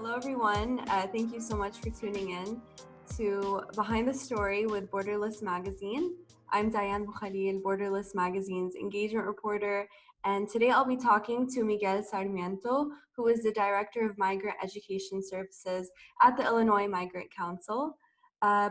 Hello, everyone. Thank you so much for tuning in to Behind the Story with Borderless Magazine. I'm Diane Bou Khalil, Borderless Magazine's engagement reporter, and today I'll be talking to Miguel Sarmiento, who is the Director of Migrant Education Services at the Illinois Migrant Council.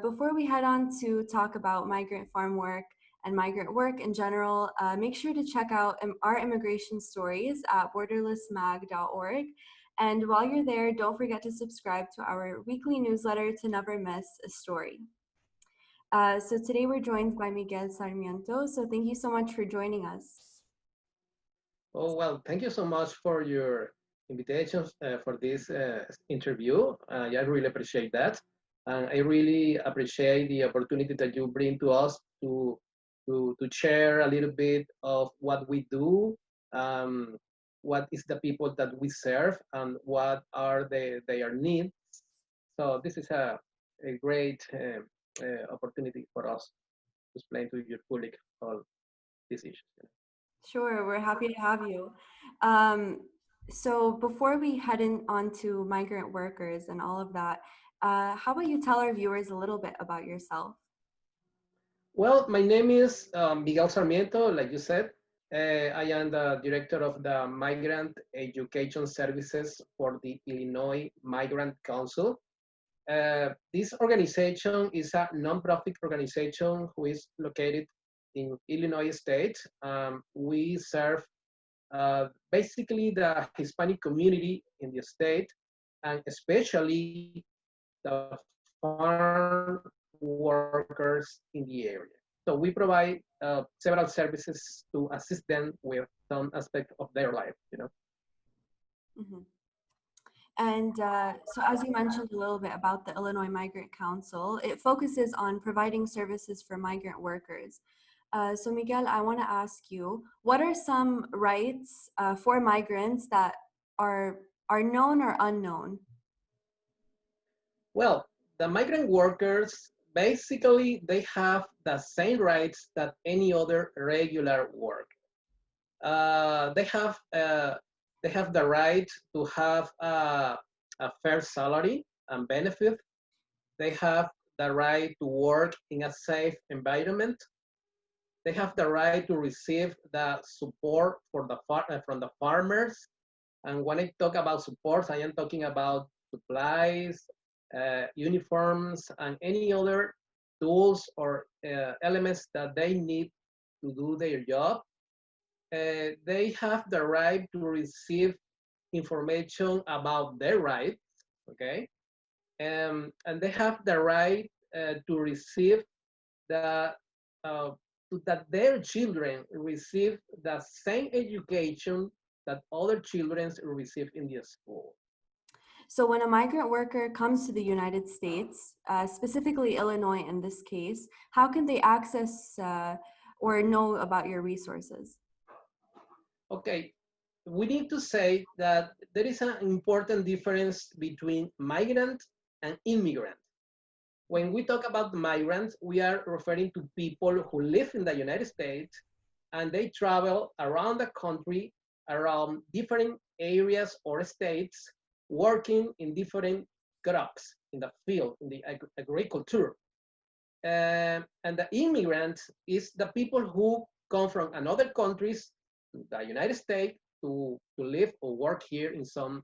Before we head on to talk about migrant farm work and migrant work in general, make sure to check out our immigration stories at borderlessmag.org. And while you're there, don't forget to subscribe to our weekly newsletter to never miss a story. So today we're joined by Miguel Sarmiento. So thank you so much for joining us. Oh, well, thank you so much for your invitation for this interview. I really appreciate that. And I really appreciate the opportunity that you bring to us to share a little bit of what we do, what is the people that we serve, and what are their needs. So this is a great opportunity for us to explain to your public all these issues. Sure, we're happy to have you. So before we head on to migrant workers and all of that, how about you tell our viewers a little bit about yourself? Well, my name is Miguel Sarmiento, like you said. I am the director of the Migrant Education Services for the Illinois Migrant Council. This organization is a nonprofit organization who is located in Illinois State. We serve basically the Hispanic community in the state, and especially the farm workers in the area. So we provide several services to assist them with some aspect of their life. Mm-hmm. And so as you mentioned a little bit about the Illinois Migrant Council, it focuses on providing services for migrant workers. So Miguel, I want to ask you, what are some rights for migrants that are known or unknown? Well, the migrant workers, basically, they have the same rights that any other regular work. They have the right to have a fair salary and benefit. They have the right to work in a safe environment. They have the right to receive the support from the farmers. And when I talk about support, I am talking about supplies, uniforms, and any other tools or elements that they need to do their job. They have the right to receive information about their rights, okay? And they have the right to receive the that their children receive the same education that other children receive in the school. So when a migrant worker comes to the United States, specifically Illinois in this case, how can they access or know about your resources? Okay, we need to say that there is an important difference between migrant and immigrant. When we talk about migrants, we are referring to people who live in the United States and they travel around the country, around different areas or states, working in different crops in the field, in the agriculture. And the immigrant is the people who come from another countries to the United States to live or work here in some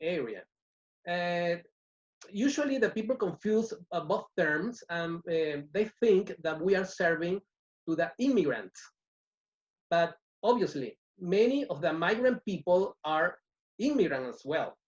area. And usually the people confuse both terms and they think that we are serving to the immigrants. But obviously, many of the migrant people are immigrants as well.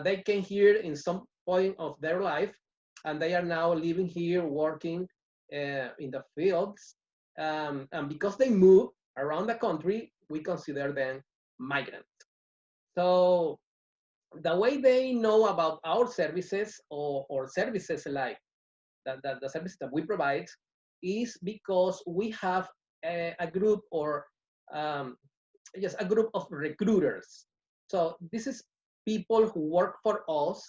They came here in some point of their life and they are now living here, working in the fields. And because they move around the country, we consider them migrants. So the way they know about our services or services like the services that we provide is because we have a group or yes, a group of recruiters. So this is people who work for us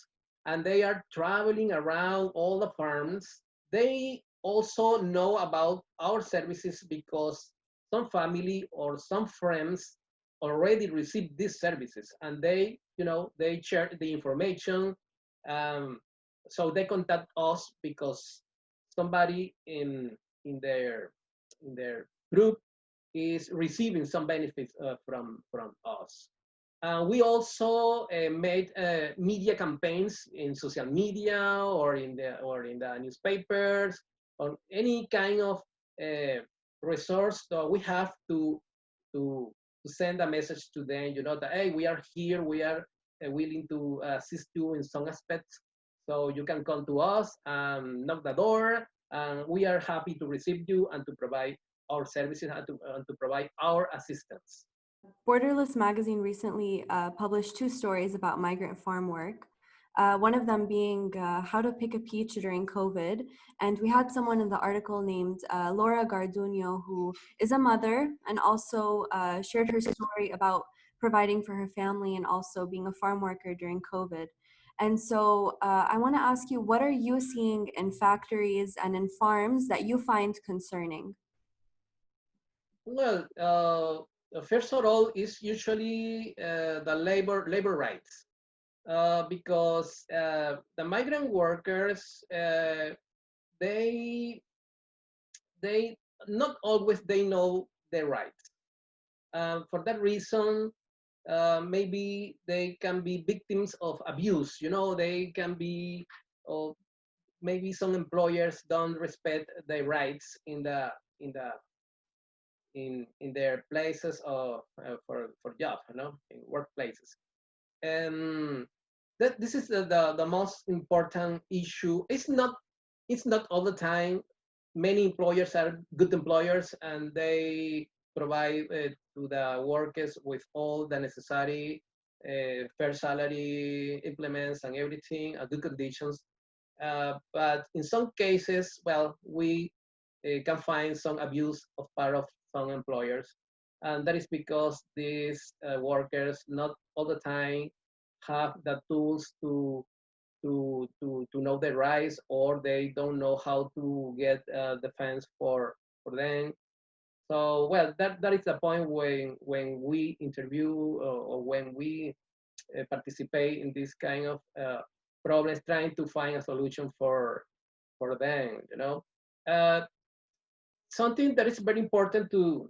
and they are traveling around all the farms. They also know about our services because some family or some friends already received these services, and they, they share the information. Um, so they contact us because somebody in their group is receiving some benefits from us. We also made media campaigns in social media or in the newspapers, on any kind of uh, resource that we have to send a message to them. That hey, we are here, we are willing to assist you in some aspects, so you can come to us and knock the door, and we are happy to receive you and to provide our services and to provide our assistance. Borderless magazine recently published two stories about migrant farm work. One of them being how to pick a peach during COVID. And we had someone in the article named Laura Garduno, who is a mother and also shared her story about providing for her family and also being a farm worker during COVID. And so I want to ask you, what are you seeing in factories and in farms that you find concerning? Well, first of all, is usually the labor rights, because the migrant workers, they they not always they know their rights. For that reason, maybe they can be victims of abuse. They can be, or maybe some employers don't respect their rights in the in their places of for job, in workplaces. And that this is the most important issue. It's not all the time. Many employers are good employers, and they provide to the workers with all the necessary fair salary, implements, and everything, good conditions. But in some cases, well, we can find some abuse of part of some employers, and that is because these workers not all the time have the tools to know their rights, or they don't know how to get defense for them. So well, that is the point when we interview, or when we participate in this kind of problems, trying to find a solution for them. Uh, Something that is very important to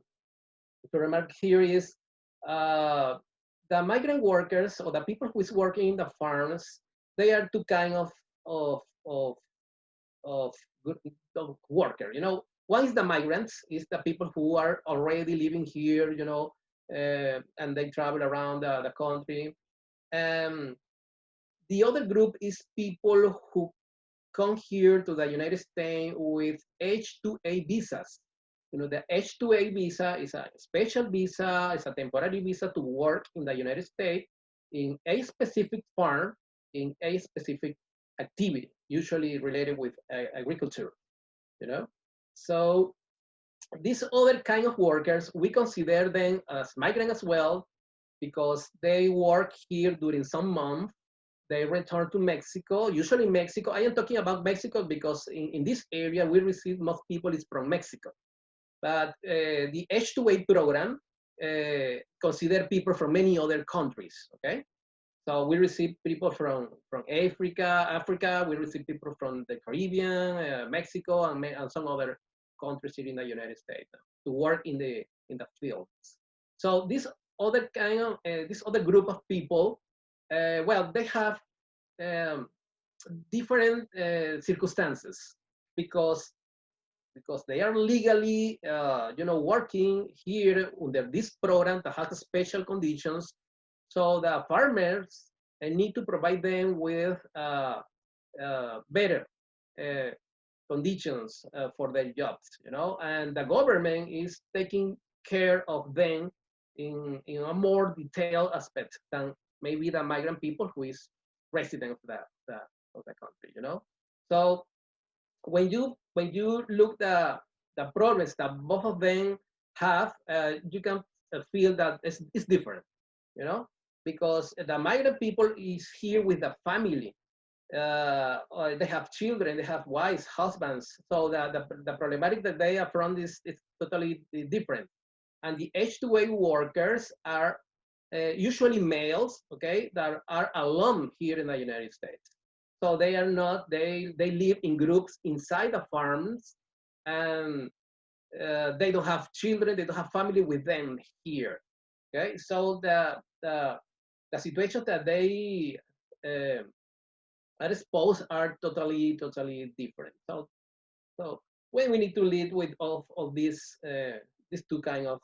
remark here is uh, the migrant workers, or the people who is working in the farms. They are two kind of of of good of worker. One is the migrants, is the people who are already living here, and they travel around the country. Um, the other group is people who come here to the United States with H-2A visas. The H-2A visa is a special visa, it's a temporary visa to work in the United States in a specific farm, in a specific activity, usually related with agriculture, you know? So these other kind of workers, we consider them as migrant as well, because they work here during some month, they return to Mexico, usually Mexico. I am talking about Mexico because in this area, we receive most people is from Mexico. But the H-2A program consider people from many other countries, okay? So we receive people from Africa, we receive people from the Caribbean, Mexico, and some other countries here in the United States to work in the fields. So this other group of people, well, they have um, different circumstances, because they are legally, working here under this program that has special conditions. So the farmers need to provide them with better uh, conditions for their jobs, and the government is taking care of them in a more detailed aspect than maybe the migrant people who is resident of the country. So when you look the progress that both of them have, you can feel that it's different, you know, because the migrant people is here with the family. They have children, they have wives, husbands. So the problematic that they are from is totally different. And the H2A workers are usually males, okay, that are alone here in the United States. So they are not, they live in groups inside the farms, and they don't have children, they don't have family with them here. Okay, so the situations that they are exposed are totally different. So when we need to lead with all of these two kind of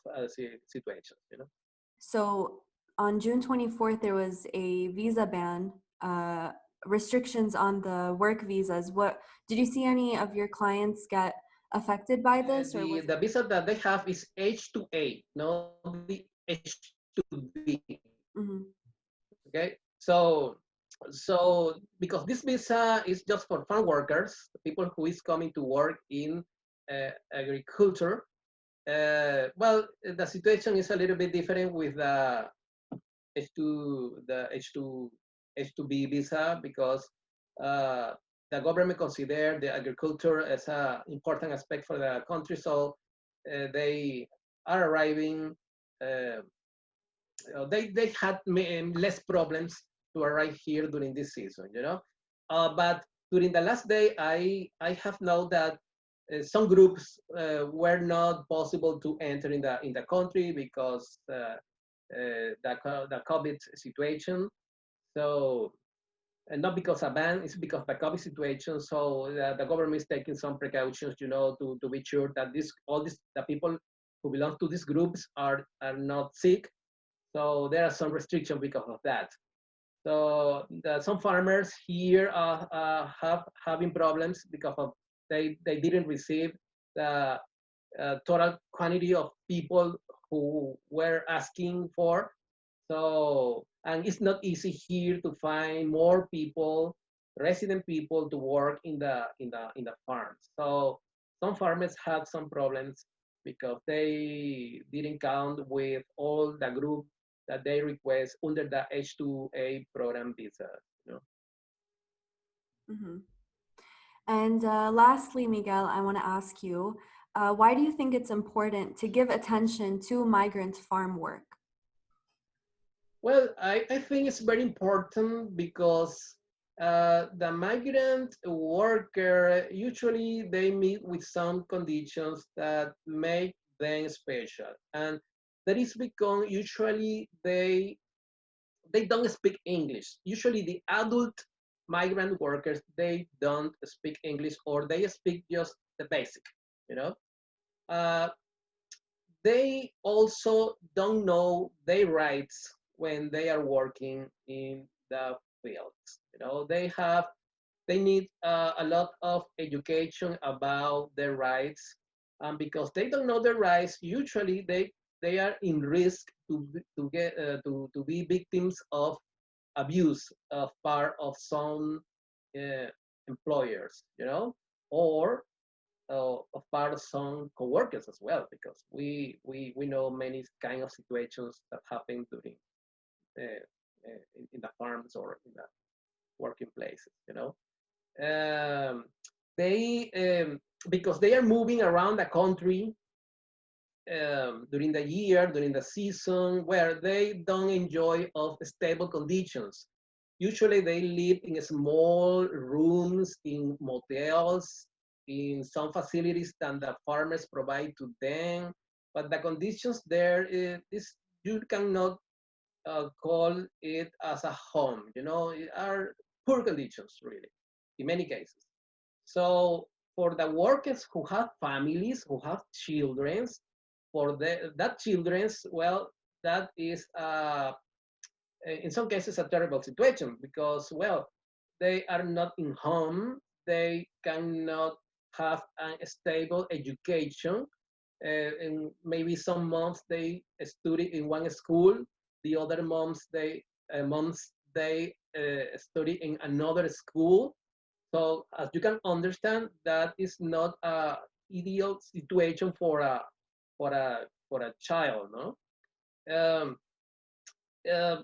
situations, you know. So on June 24th, there was a visa ban, restrictions on the work visas. What did you see any of your clients get affected by this, or was The visa that they have is H2A, not the H2B. Mhm. Okay, so because this visa is just for farm workers, people who is coming to work in agriculture. Well, the situation is a little bit different with the H2B visa because the government consider the agriculture as an important aspect for the country, so they are arriving. Uh, they had less problems to arrive here during this season, you know. But during the last day, I have known that some groups were not possible to enter in the country because the COVID situation. So, and not because of ban, it's because of the COVID situation. So the government is taking some precautions, you know, to be sure that the people who belong to these groups are not sick. So there are some restrictions because of that. So some farmers here have having problems because of they didn't receive the total quantity of people who were asking for. So, and it's not easy here to find more people, resident people, to work in the farms. So some farmers had some problems because they didn't count with all the group that they request under the H2A program visa. You know? Mhm. And lastly, Miguel, I want to ask you, why do you think it's important to give attention to migrant farm work? Well, I think it's very important because the migrant worker usually they meet with some conditions that make them special, and that is because usually they don't speak English. Usually, the adult migrant workers they don't speak English or they speak just the basic, you know. Uh, they also don't know their rights when they are working in the fields. You know, they need a lot of education about their rights, and because they don't know their rights, usually they are in risk to be victims of abuse of part of some uh, employers, you know, or of part of some coworkers as well, because we know many kind of situations that happen during in the farms or in the working places, you know. Um, they because they are moving around the country during the year, during the season, where they don't enjoy of stable conditions. Usually they live in small rooms, in motels, in some facilities that the farmers provide to them. But the conditions there is you cannot call it as a home. You know, it are poor conditions really, in many cases. So for the workers who have families, who have children, for that children's, well, that is in some cases a terrible situation because, well, they are not in home, they cannot have a stable education, and maybe some months they study in one school, the other months they study in another school. So as you can understand, that is not a ideal situation for a child, no. Um, uh,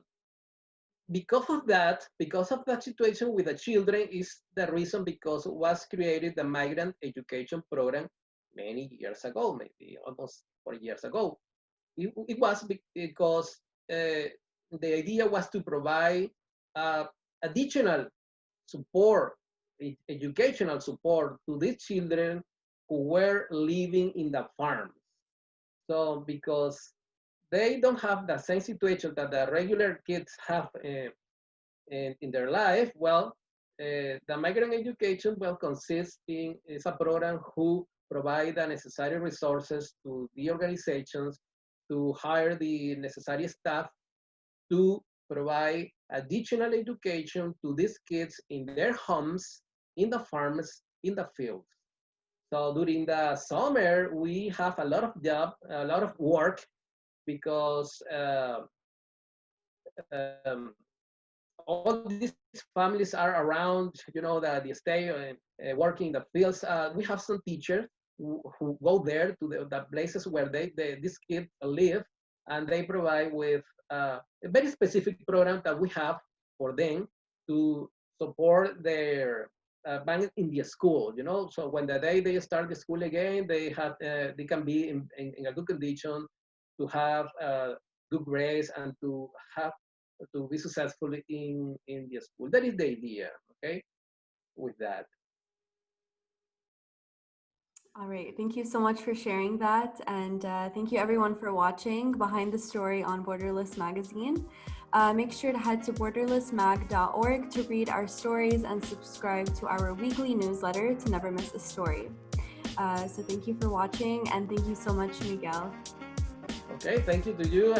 because of that situation with the children is the reason because was created the migrant education program many years ago, maybe almost 4 years ago. It was because the idea was to provide additional support, educational support to these children who were living in the farms. So because they don't have the same situation that the regular kids have in their life, well, the migrant education well consists in is a program who provide the necessary resources to the organizations to hire the necessary staff to provide additional education to these kids in their homes, in the farms, in the fields. So during the summer, we have a lot of job, a lot of work because all these families are around, the stay working in the fields. We have some teachers who go there to the places where these kids live, and they provide with a very specific program that we have for them to support their bank in the school. So when the day they start the school again, they can be in a good condition to have good grades and to be successful in the school. That is the idea, okay, with that. All right, thank you so much for sharing that. And thank you everyone for watching Behind the Story on Borderless Magazine. Make sure to head to borderlessmag.org to read our stories and subscribe to our weekly newsletter to never miss a story. So thank you for watching, and thank you so much, Miguel. Okay, thank you to you.